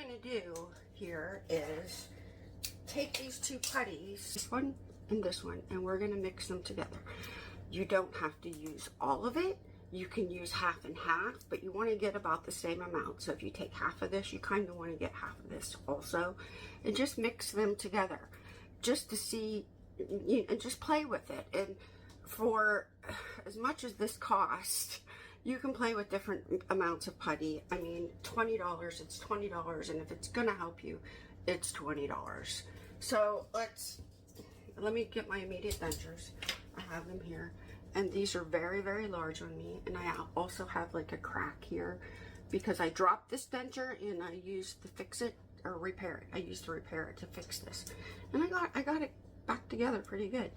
gonna do here is take these two putties, this one and this one, and we're gonna mix them together. You don't have to use all of it. You can use half and half, but you want to get about the same amount. So if you take half of this, you kind of want to get half of this also, and just mix them together just to see, and just play with it. And for as much as this costs, you can play with different amounts of putty. I mean, $20, it's $20, and if it's gonna help you, it's $20. So let me get my immediate dentures. I have them here, and these are very, very large on me, and I also have like a crack here because I dropped this denture and I used to fix it or repair it. I used to repair it to fix this, and I got it back together pretty good.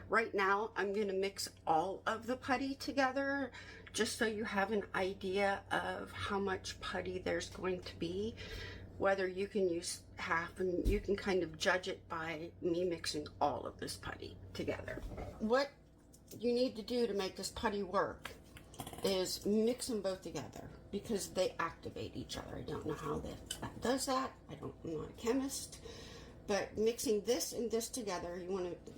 Right now I'm going to mix all of the putty together just so you have an idea of how much putty there's going to be, whether you can use half, and you can kind of judge it by me mixing all of this putty together. What you need to do to make this putty work is mix them both together because they activate each other. I don't know how that does that. I'm not a chemist, but mixing this and this together, you want to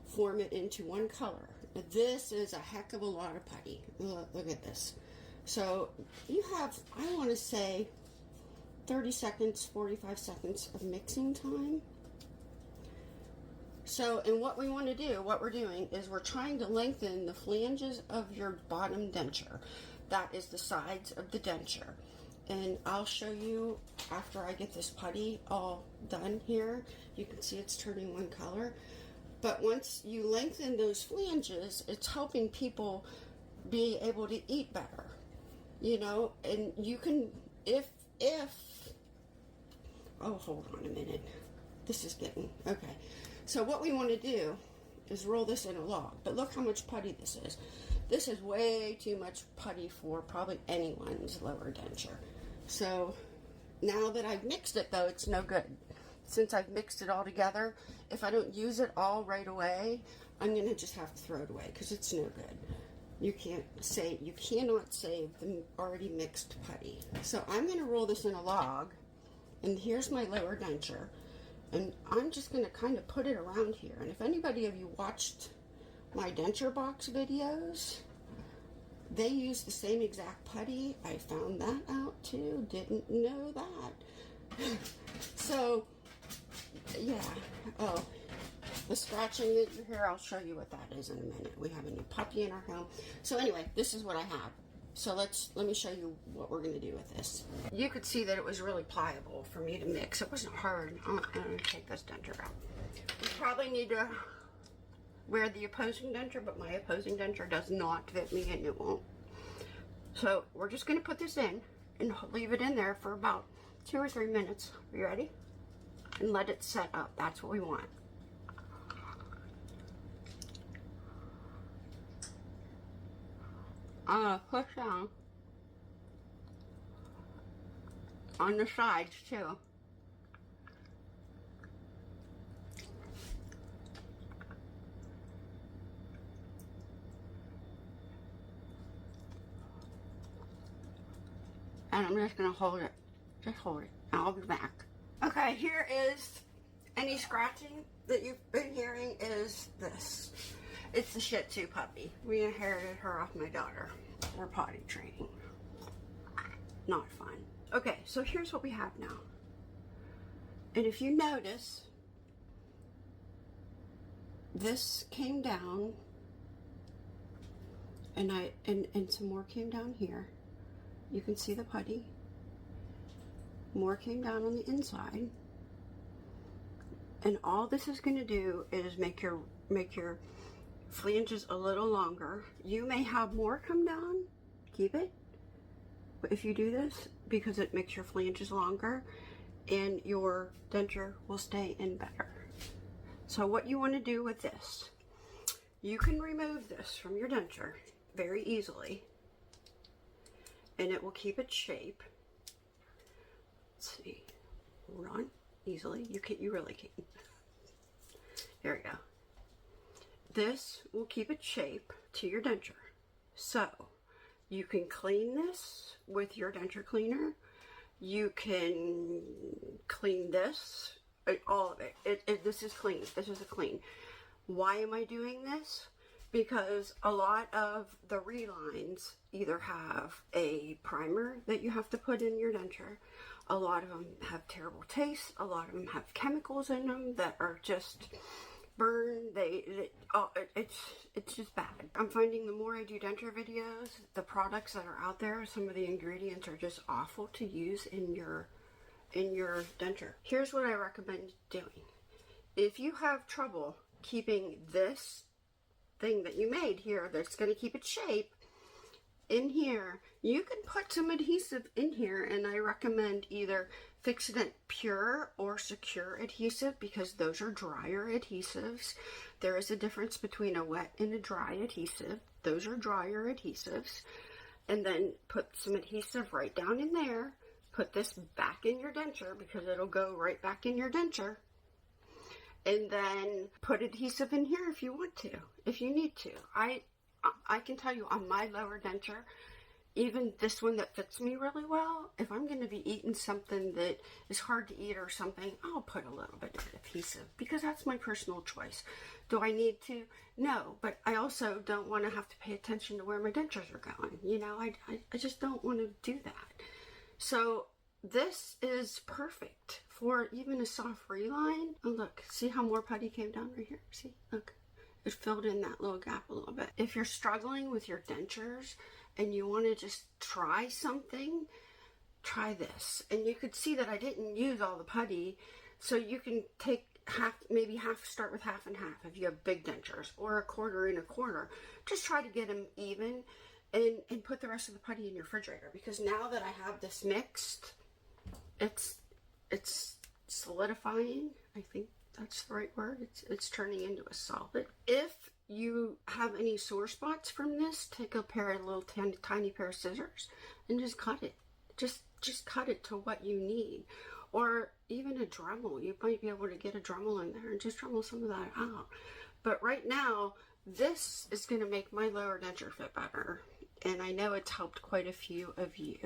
form it into one color. This is a heck of a lot of putty. Look at this. So you have, I want to say, 30 seconds, 45 seconds of mixing time. So, and what we want to do, what we're doing is we're trying to lengthen the flanges of your bottom denture. That is the sides of the denture. And I'll show you after I get this putty all done here. You can see it's turning one color. But once you lengthen those flanges, it's helping people be able to eat better. You know, and you can, oh, hold on a minute. This is getting, okay. So what we want to do is roll this in a log. But look how much putty this is. This is way too much putty for probably anyone's lower denture. So now that I've mixed it, though, it's no good. Since I've mixed it all together, if I don't use it all right away, I'm going to just have to throw it away because it's no good. You cannot save the already mixed putty. So I'm going to roll this in a log, and here's my lower denture, and I'm just going to kind of put it around here. And if anybody of you watched my Denture Box videos, they use the same exact putty. I found that out too. Didn't know that. So yeah. Oh, the scratching that you hear, I'll show you what that is in a minute. We have a new puppy in our home. So anyway, this is what I have. So let me show you what we're going to do with this. You could see that it was really pliable for me to mix. It wasn't hard. I'm going to take this denture out. We probably need to wear the opposing denture, but my opposing denture does not fit me, and it won't. So we're just going to put this in and leave it in there for about 2 or 3 minutes. Are you ready? And let it set up. That's what we want. I'm going to push down on the sides too. And I'm just going to hold it. Just hold it. And I'll be back. Okay, here is any scratching that you've been hearing is this. It's the Shih Tzu puppy. We inherited her off my daughter. We're potty training. Not fun. Okay, so here's what we have now. And if you notice, this came down, and some more came down here. You can see the putty. More came down on the inside. And all this is going to do is make your flanges a little longer. You may have more come down. Keep it. But if you do this, because it makes your flanges longer, and your denture will stay in better. So what you want to do with this, you can remove this from your denture very easily, and it will keep its shape. Let's see. Hold on. Easily. You really can. There we go. This will keep its shape to your denture. So you can clean this with your denture cleaner. You can clean this, all of it. This is clean. This is a clean. Why am I doing this? Because a lot of the relines either have a primer that you have to put in your denture. A lot of them have terrible taste. A lot of them have chemicals in them that are just burn. It's just bad. I'm finding the more I do denture videos, the products that are out there, some of the ingredients are just awful to use in your denture. Here's what I recommend doing. If you have trouble keeping this thing that you made here that's going to keep its shape in here, you can put some adhesive in here, and I recommend either Fix-It Pure or Secure Adhesive, because those are drier adhesives. There is a difference between a wet and a dry adhesive. Those are drier adhesives. And then put some adhesive right down in there. Put this back in your denture, because it'll go right back in your denture. And then put adhesive in here if you want to, if you need to. I can tell you on my lower denture, even this one that fits me really well, if I'm going to be eating something that is hard to eat or something, I'll put a little bit of adhesive, because that's my personal choice. Do I need to? No, but I also don't want to have to pay attention to where my dentures are going. You know, I just don't want to do that. So this is perfect for even a soft reline. Oh, look, see how more putty came down right here? See, look. It filled in that little gap a little bit. If you're struggling with your dentures and you want to just try something, try this. And you could see that I didn't use all the putty, so you can take half, maybe start with half and half if you have big dentures, or a quarter and a quarter. Just try to get them even, and put the rest of the putty in your refrigerator, because now that I have this mixed, it's solidifying, I think. That's the right word. It's turning into a solid. If you have any sore spots from this, take a little tiny pair of scissors and just cut it. Just cut it to what you need. Or even a Dremel. You might be able to get a Dremel in there and just Dremel some of that out. But right now, this is going to make my lower denture fit better. And I know it's helped quite a few of you.